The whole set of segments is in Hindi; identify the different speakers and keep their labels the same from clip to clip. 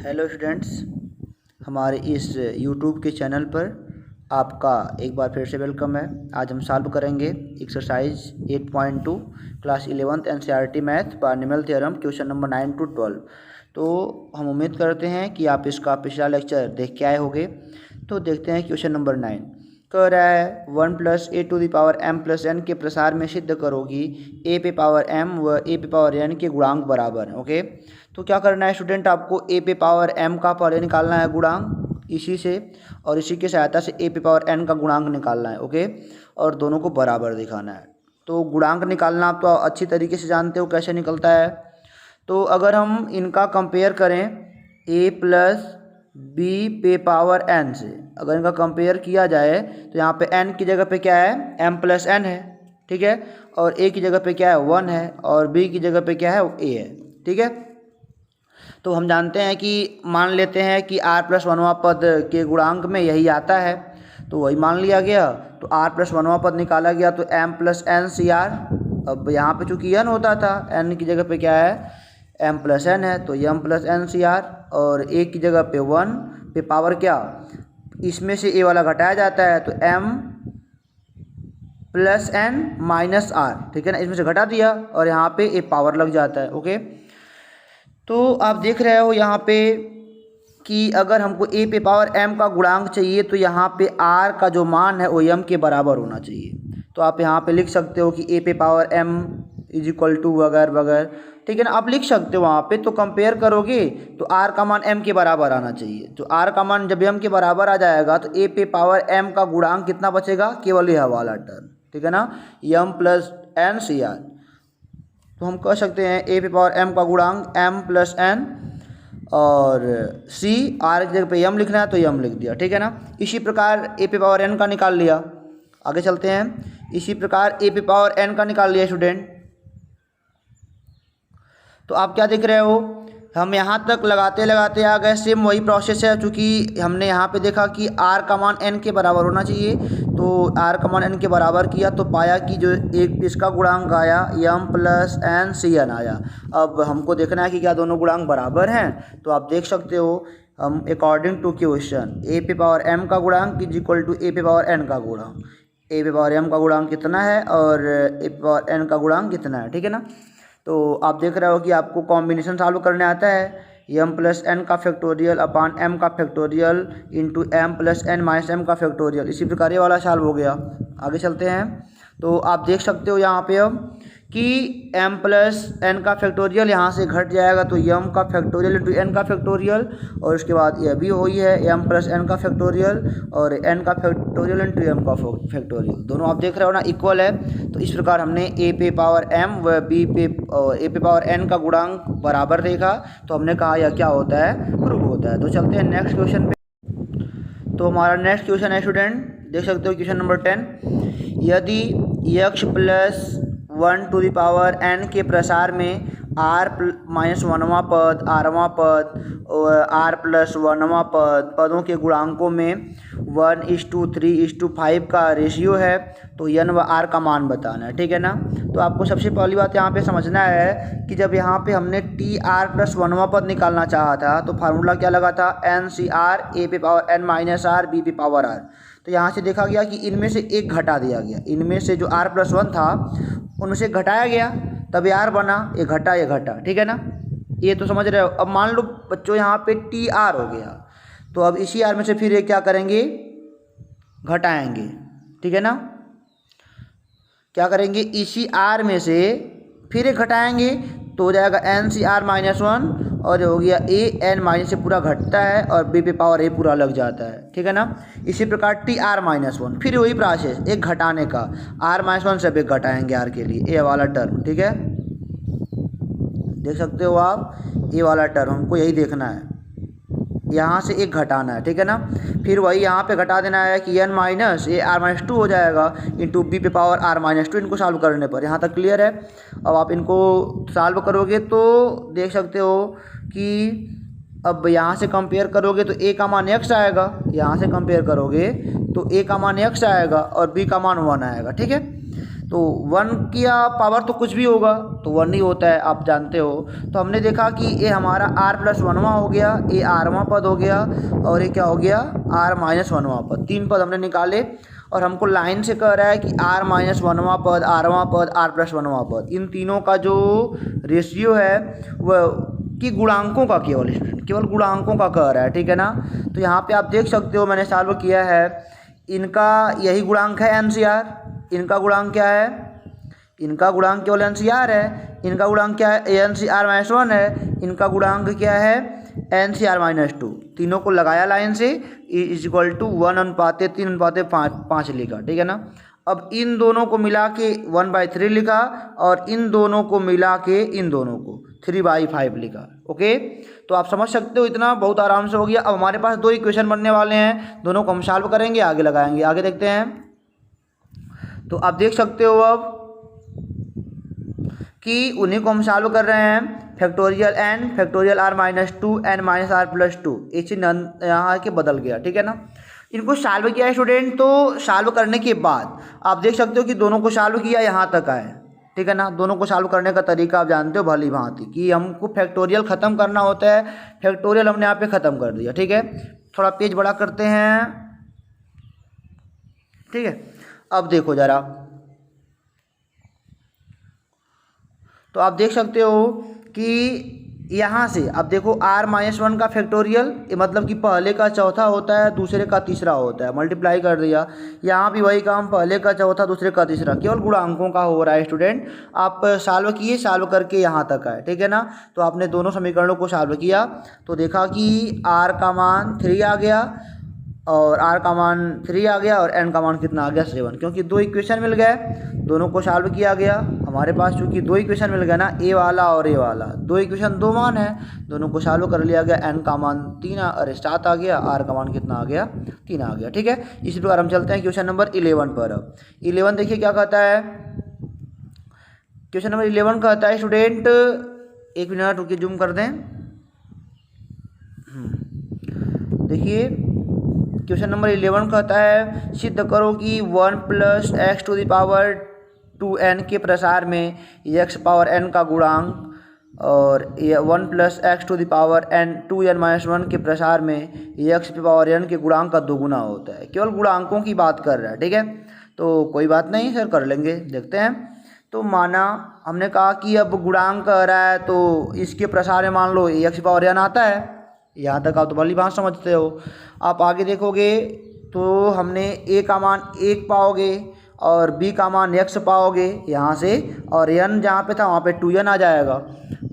Speaker 1: हेलो स्टूडेंट्स, हमारे इस यूट्यूब के चैनल पर आपका एक बार फिर से वेलकम है। आज हम सॉल्व करेंगे exercise 8.2 class 11th NCERT math binomial theorem question number 9 to 12। तो हम उम्मीद करते हैं कि आप इसका पिछला लेक्चर देख के आए होंगे। तो देखते हैं क्वेश्चन नंबर 9 कह रहा है 1 + a⁴m + n के प्रसार में सिद्ध करो कि a⁴m व a⁴n के गुणांक बराबर हैं। ओके, तो क्या करना है स्टूडेंट, आपको a⁴m का पहले निकालना है गुणांक इसी से, और इसी की सहायता से a⁴n का गुणांक निकालना है। ओके, और दोनों को बराबर दिखाना है। तो गुणांक निकालना आप तो अच्छी तरीके से जानते हो कैसे निकलता है। तो अगर हम इनका कंपेयर करें a + b⁴n से, अगर इनका कंपेयर किया जाए तो यहाँ पे n की जगह पे क्या है, m + n है, ठीक है, और a की जगह पे क्या है 1 है, और b की जगह पे क्या है a है, ठीक है। तो हम जानते हैं कि मान लेते हैं कि r + 1वां पद के गुणांक में यही आता है, तो वही मान लिया गया। तो r + 1वां पद निकाला गया तो m + n/r। अब यहाँ पे चूँकि n होता था, n की जगह पे क्या है m + n है, तो m + n/r, और a की जगह पे 1 पे पावर क्या, इसमें से a वाला घटाया जाता है तो m + n - r, ठीक है ना, इसमें से घटा दिया और यहाँ पे a पावर लग जाता है। ओके, तो आप देख रहे हो यहाँ पे कि अगर हमको a⁴m का गुणांक चाहिए तो यहाँ पे r का जो मान है वो m के बराबर होना चाहिए। तो आप यहाँ पे लिख सकते हो कि a⁴m = वगैरह वगैरह, ठीक है ना, आप लिख सकते हो वहाँ पे। तो कंपेयर करोगे तो r का मान m के बराबर आना चाहिए। तो r का मान जब m के बराबर आ जाएगा तो a⁴m का गुणांक कितना बचेगा, केवल यह वाला टर्म, ठीक है ना, m + n/r। तो हम कह सकते हैं a⁴m का गुणांक m + n, और c r की जगह पे m लिखना है तो m लिख दिया, ठीक है ना। इसी प्रकार a⁴n का निकाल लिया। आगे चलते हैं। इसी प्रकार a⁴n का निकाल लिया स्टूडेंट। तो आप क्या देख रहे हो, हम यहाँ तक लगाते लगाते आ गए, सेम वही प्रोसेस है। चूँकि हमने यहाँ पे देखा कि r का मान n के बराबर होना चाहिए, तो r का मान n के बराबर किया तो पाया कि जो एक इसका गुणांक आया m + n/n आया। अब हमको देखना है कि क्या दोनों गुणांक बराबर हैं। तो आप देख सकते हो, हम अकॉर्डिंग टू क्वेश्चन a⁴m का गुणांक = a⁴n का गुणांक, a⁴m का गुणांक कितना है और a⁴n का गुणांक कितना है, ठीक है ना। तो आप देख रहे हो कि आपको कॉम्बिनेशन सॉल्व करने आता है, m + n का फैक्टोरियल अपान m का factorial into m + n - m का फैक्टोरियल। इसी प्रकार ये वाला सॉल्व हो गया। आगे चलते हैं। तो आप देख सकते हो यहाँ पे अब कि m + n का फैक्टोरियल यहाँ से घट जाएगा तो m का फैक्टोरियल इंटू n का फैक्टोरियल, और उसके बाद यह भी वही है m + n का फैक्टोरियल और n का फैक्टोरियल इंटू m का फैक्टोरियल। दोनों आप देख रहे हो ना इक्वल है। तो इस प्रकार हमने a⁴m व a⁴n का गुणांक बराबर देखा, तो हमने कहा यह क्या होता है, प्रूव होता है। तो चलते हैं नेक्स्ट क्वेश्चन पे। तो हमारा नेक्स्ट क्वेश्चन है स्टूडेंट, देख सकते हो क्वेश्चन नंबर 10। यदि x + 1⁴n के प्रसार में r - 1वां पद, rवां पद और r + 1वां पदों के गुणांकों में 1:3:5 का रेशियो है, तो n व r का मान बताना है, ठीक है ना। तो आपको सबसे पहली बात यहाँ पे समझना है कि जब यहाँ पे हमने tr + 1वां पद निकालना चाहा था तो फार्मूला क्या लगा था, n/r a⁴n - r b⁴r। तो यहाँ से देखा गया कि इनमें से एक घटा दिया गया, इनमें से जो r + 1 था उनमें से घटाया गया, तब ये r बना, ये घटा, ठीक है ना। ये तो समझ रहे हो। अब मान लो बच्चों यहाँ पे tr हो गया, तो अब इसी r में से फिर ये क्या करेंगे, घटाएंगे, ठीक है ना। क्या करेंगे, इसी r में से फिर एक घटाएंगे तो हो जाएगा n/r - 1, और हो गया a n- से पूरा घटता है और b⁴a पूरा लग जाता है, ठीक है ना। इसी प्रकार tr - 1, फिर वही प्रोसेस एक घटाने का, r - 1 से एक घटाएंगे r के लिए, a वाला टर्म, ठीक है। देख सकते हो आप, ये वाला टर्म हमको यही देखना है, यहाँ से एक घटाना है, ठीक है ना। फिर वही यहाँ पे घटा देना है कि n - a r - 2 हो जाएगा इंटू b⁴r - 2। इनको सॉल्व करने पर यहाँ तक क्लियर है। अब आप इनको सॉल्व करोगे तो देख सकते हो कि अब यहाँ से कंपेयर करोगे तो a का मान x आएगा, यहाँ से कंपेयर करोगे तो a का मान x आएगा और b का मान 1 आएगा, ठीक है। तो 1 की पावर तो कुछ भी होगा, तो 1 ही होता है, आप जानते हो। तो हमने देखा कि ये हमारा r+1वां हो गया, ये rवां पद हो गया, और ये क्या हो गया, r-1वां पद। 3 पद हमने निकाले, और हमको लाइन से कह रहा है कि r-1वां पद, rवां पद, r+1वां पद, इन तीनों का जो रेशियो है वह कि गुणांकों का, केवल गुणांकों का कह रहा है, ठीक है ना। तो यहाँ पे आप देख सकते हो, मैंने सॉल्व किया है, इनका यही गुणांक है NCR। इनका गुणांक क्या है, इनका गुणांक केवल NCR है। इनका गुणांक क्या है, NCR-1 है। इनका गुणांक क्या है, NCR-2। तीनों को लगाया लाइन से, = 1:3:5 लिखा, ठीक है ना। अब इन दोनों को मिला के 1/3 लिखा, और इन दोनों को मिला के इन दोनों को 3/5 लिखा। ओके, तो आप समझ सकते हो, इतना बहुत आराम से हो गया। अब हमारे पास 2 इक्वेशन बनने वाले हैं, दोनों को हम सॉल्व करेंगे, आगे लगाएंगे। आगे देखते हैं। तो आप देख सकते हो अब कि उन्हीं को हम सॉल्व कर रहे हैं। Factorial n factorial r-2 n -r+2, ये चीज यहाँ के बदल गया, ठीक है ना। इनको सॉल्व किया है स्टूडेंट, तो सॉल्व करने के बाद आप देख सकते हो कि दोनों को सॉल्व किया, यहाँ तक आए, ठीक है ना। दोनों को सॉल्व करने का तरीका आप जानते हो भली भांति, कि हमको फैक्टोरियल ख़त्म करना होता है। फैक्टोरियल हमने यहाँ पे ख़त्म कर दिया, ठीक है। थोड़ा पेज बड़ा करते हैं, ठीक है। अब देखो ज़रा, तो आप देख सकते हो कि यहाँ से अब देखो r-1 का फैक्टोरियल, ये मतलब कि पहले का चौथा होता है, दूसरे का तीसरा होता है, मल्टीप्लाई कर दिया। यहाँ भी वही काम, पहले का चौथा, दूसरे का तीसरा, केवल गुणांकों का हो रहा है स्टूडेंट। आप सॉल्व किए, सॉल्व करके यहाँ तक आए, ठीक है ना। तो आपने दोनों समीकरणों को सॉल्व किया, तो देखा कि r का मान 3 आ गया, और r का मान 3 आ गया, और n का मान कितना आ गया, 7, क्योंकि 2 इक्वेशन मिल गए, दोनों को सॉल्व किया गया। हमारे पास चूँकि 2 इक्वेशन मिल गया ना, a वाला और a वाला, 2 इक्वेशन 2 मान है, दोनों को सॉल्व कर लिया गया। n का मान 7 आ गया, r का मान कितना आ गया, 3 आ गया, ठीक है। इसी प्रकार हम चलते हैं क्वेश्चन नंबर 11 पर। अब 11 देखिए क्या कहता है। क्वेश्चन नंबर 11 कहता है स्टूडेंट, 1 मिनट रुकिए, जूम कर दें। देखिए क्वेश्चन नंबर 11 कहता है, सिद्ध करो कि 1 + x⁴ के प्रसार में x⁴n का गुणांक, और 1 + x⁴n के प्रसार में x⁴n के गुणांक का 2 गुना होता है। केवल गुणांकों की बात कर रहा है, ठीक है। तो कोई बात नहीं सर, कर लेंगे, देखते हैं। तो माना हमने कहा कि अब गुणांक कह रहा है, तो इसके प्रसार में मान लो x⁴n आता है। यहाँ तक आप तो भली बात समझते हो। आप आगे देखोगे तो हमने a का मान 1 पाओगे, और b का मान x पाओगे यहाँ से, और n जहाँ पे था वहाँ पे 2n आ जाएगा।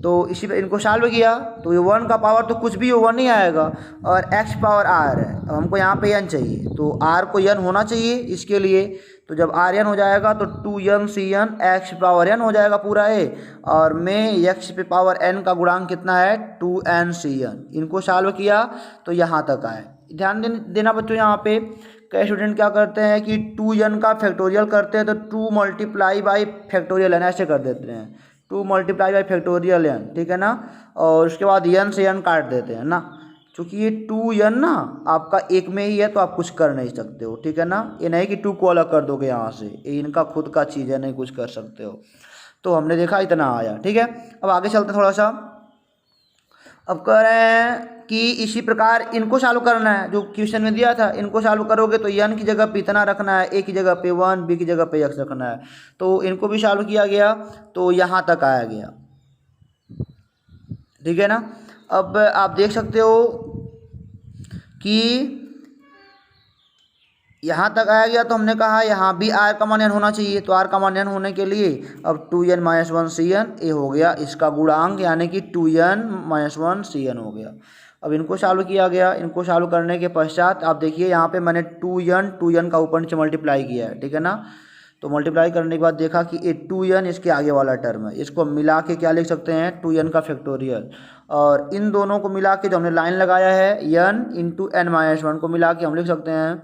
Speaker 1: तो इसी पे इनको सॉल्व किया, तो ये 1 का पावर तो कुछ भी 1 नहीं आएगा, और x पावर r है। अब हमको यहाँ पे n चाहिए, तो r को n होना चाहिए इसके लिए। तो जब r n हो जाएगा तो 2n/n x⁴n हो जाएगा पूरा a, और में x⁴n का गुणांक कितना है, 2n/n। इनको सॉल्व किया तो यहाँ तक आए। ध्यान देना बच्चों, यहाँ पे कई स्टूडेंट क्या करते हैं कि 2n का फैक्टोरियल करते हैं, तो 2 × फैक्टोरियल n ऐसे कर देते हैं, 2 × फैक्टोरियल n, ठीक है ना। और उसके बाद n से n काट देते हैं ना, चूँकि ये 2n ना आपका एक में ही है, तो आप कुछ कर नहीं सकते हो, ठीक है ना। ये नहीं कि 2 को अलग कर दोगे यहाँ से, ये इनका खुद का चीज़ है, नहीं कुछ कर सकते हो। तो हमने देखा इतना आया, ठीक है। अब आगे चलते थोड़ा सा। अब कह रहे हैं कि इसी प्रकार इनको सॉल्व करना है, जो क्वेश्चन में दिया था। इनको सॉल्व करोगे तो n की जगह पे इतना रखना है, a की जगह पे 1, b की जगह पे x रखना है। तो इनको भी सॉल्व किया गया, तो यहाँ तक आया गया, ठीक है ना। अब आप देख सकते हो कि यहाँ तक आया गया, तो हमने कहा यहाँ भी r का मान n होना चाहिए। तो r का मान n होने के लिए अब 2n - 1/n ये हो गया इसका गुणांक, यानी कि 2n - 1/n हो गया। अब इनको सॉल्व किया गया। इनको सॉल्व करने के पश्चात आप देखिए यहाँ पे मैंने 2n का ऊपर नीचे मल्टीप्लाई किया है, ठीक है ना। तो मल्टीप्लाई करने के बाद देखा कि ये 2n इसके आगे वाला टर्म है, इसको मिला के क्या लिख सकते हैं, 2n का फैक्टोरियल। और इन दोनों को मिला के जो हमने लाइन लगाया है n × n-1 को मिला के हम लिख सकते हैं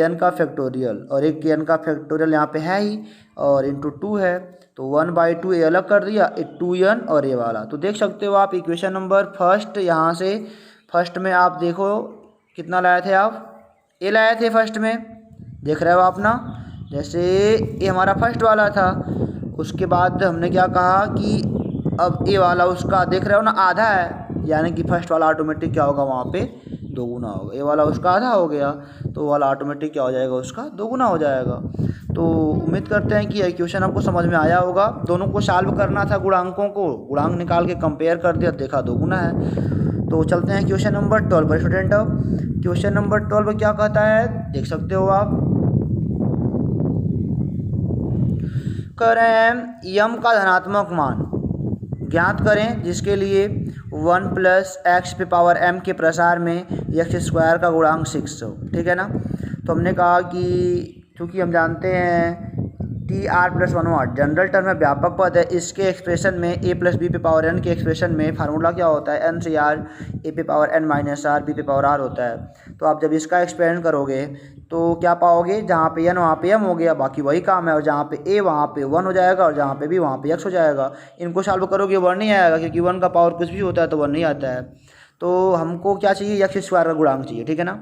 Speaker 1: n का फैक्टोरियल, और एक n का फैक्टोरियल यहाँ पे है ही, और × 2 है, तो 1/2 ये अलग कर दिया, ये 2n और ये वाला। तो देख सकते हो आप इक्वेशन नंबर फर्स्ट, यहाँ से फर्स्ट में आप देखो कितना लाए थे आप, ए लाए थे फर्स्ट में, देख रहे हो आप ना। जैसे ये हमारा फर्स्ट वाला था, उसके बाद हमने क्या कहा कि अब ए वाला उसका देख रहे हो ना आधा है, यानी कि फर्स्ट वाला ऑटोमेटिक क्या होगा वहाँ पे दोगुना होगा। ए वाला उसका आधा हो गया तो वाला ऑटोमेटिक क्या हो जाएगा उसका दोगुना हो जाएगा। तो उम्मीद करते हैं कि यह क्वेश्चन आपको समझ में आया होगा। दोनों को सॉल्व करना था, गुणांकों को गुणांक निकाल के कंपेयर कर दिया, देखा दोगुना है। तो चलते हैं क्वेश्चन नंबर 12 पर स्टूडेंट। अब क्वेश्चन नंबर 12 क्या कहता है देख सकते हो आप। कह रहे हैं यम का धनात्मक मान ज्ञात करें जिसके लिए 1 + x पे पावर m के प्रसार में x² का गुणांक 6 हो। ठीक है ना। तो हमने कहा कि चूँकि हम जानते हैं TR+1 जनरल टर्म में व्यापक पद है, इसके एक्सप्रेशन में a + b पे पावर n के एक्सप्रेशन में फार्मूला क्या होता है n से r a पे पावर n - r b पे पावर r होता है। तो आप जब इसका एक्सपेंड करोगे तो क्या पाओगे, जहाँ पे n वहाँ पे m हो गया, बाकी वही काम है, और जहाँ पे a वहाँ पे 1 हो जाएगा और जहाँ पे b वहाँ पे x हो जाएगा। इनको सॉल्व करोगे 1 नहीं आएगा, क्योंकि 1 का पावर कुछ भी होता है तो 1 नहीं आता है। तो हमको क्या चाहिए, x² का गुणांक चाहिए। ठीक है ना।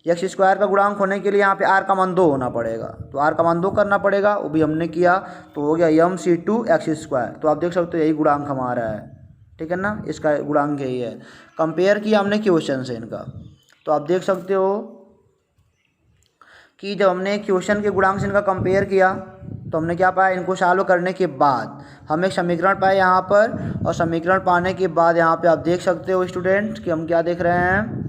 Speaker 1: x² का गुणांक होने के लिए यहाँ पे r का मान 2 होना पड़ेगा, तो r का मान 2 करना पड़ेगा, वो भी हमने किया तो हो गया mc2 x²। तो आप देख सकते हो यही गुणांक हमारा है। ठीक है ना, इसका गुणांक यही है। कंपेयर किया हमने क्वेश्चन से इनका, तो आप देख सकते हो कि जब हमने क्वेश्चन के गुणांक से इनका कंपेयर किया तो हमने क्या पाया, इनको सॉल्व करने के बाद हम एक समीकरण पाए यहाँ पर, और समीकरण पाने के बाद यहाँ पे आप देख सकते हो स्टूडेंट कि हम क्या देख रहे हैं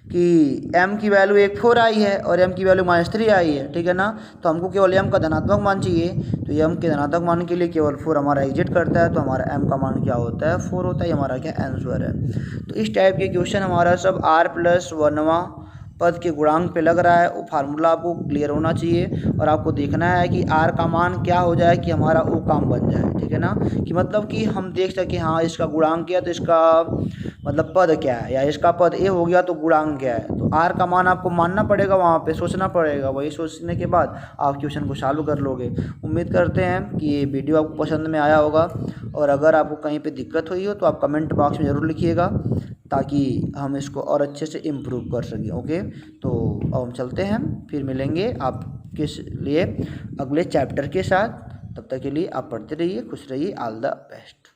Speaker 1: कि m की वैल्यू 4 आई है और m की वैल्यू -3 आई है। ठीक है ना। तो हमको केवल m का धनात्मक मान चाहिए, तो m के धनात्मक मान के लिए केवल 4 हमारा एग्जिट करता है, तो हमारा m का मान क्या होता है 4 होता है। हमारा क्या आंसर है। तो इस टाइप के क्वेश्चन हमारा सब r+1वां पद के गुणांक पे लग रहा है, वो फार्मूला आपको क्लियर होना चाहिए और आपको देखना है कि r का मान क्या हो जाए कि हमारा वो काम बन जाए। ठीक है ना, कि मतलब कि हम देख सकें हाँ इसका गुणांक क्या है तो इसका मतलब पद क्या है, या इसका पद ए हो गया तो गुणांक क्या है। तो r का मान आपको मानना पड़ेगा, वहाँ पे सोचना पड़ेगा, वही सोचने के बाद आप क्वेश्चन को सॉल्व कर लोगे। उम्मीद करते हैं कि ये वीडियो आपको पसंद में आया होगा, और अगर आपको कहीं पे दिक्कत हुई हो तो आप कमेंट बॉक्स में ज़रूर लिखिएगा ताकि हम इसको और अच्छे से इम्प्रूव कर सकें। ओके, तो अब हम चलते हैं, फिर मिलेंगे आपके लिए अगले चैप्टर के साथ। तब तक के लिए आप पढ़ते रहिए, खुश रहिए। All the best.